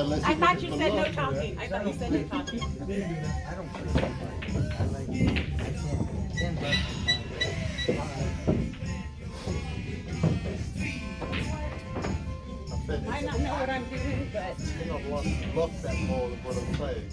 I thought you said no talking. I thought you said no talking. I don't play. I like $10 Might not know what I'm doing, but I think I've lost that more than what I'm saying.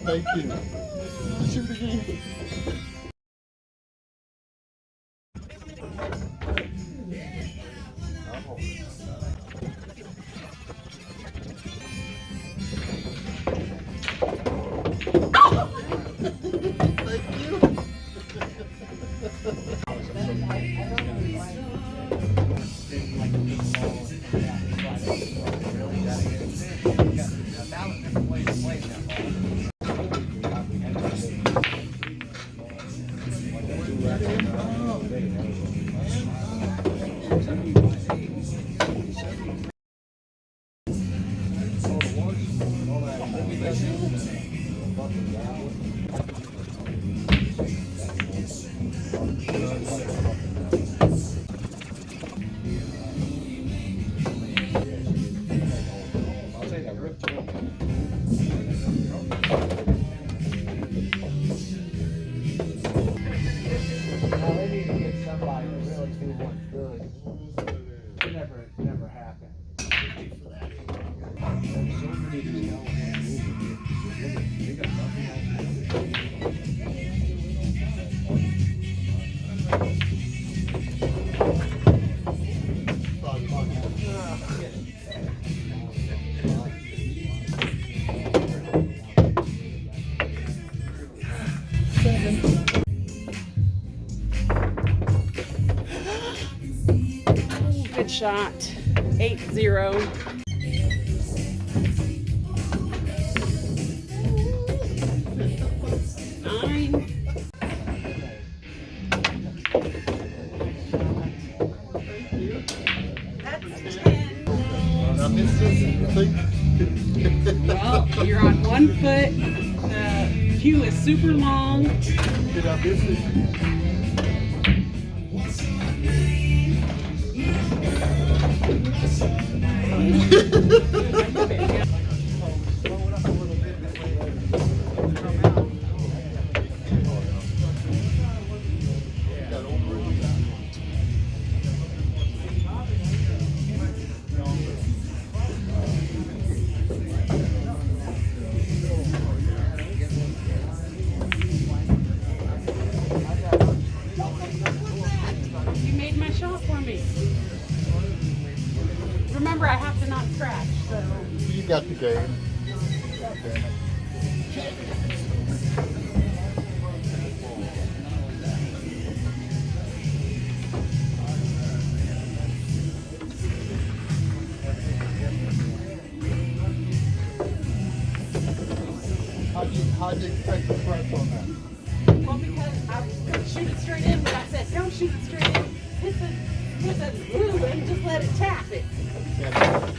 Thank you. Shoot again. Never happened. good shot. 8-0. Well, you're on 1 foot. The cue is super long. Did I miss it? You made my shot for me. Remember, I have to not scratch, so. You got the game. How'd you expect to scratch on that? Well, because I was going to shoot it straight in, but I said, don't shoot it straight in. Hit the glue and just let it tap it. Yeah.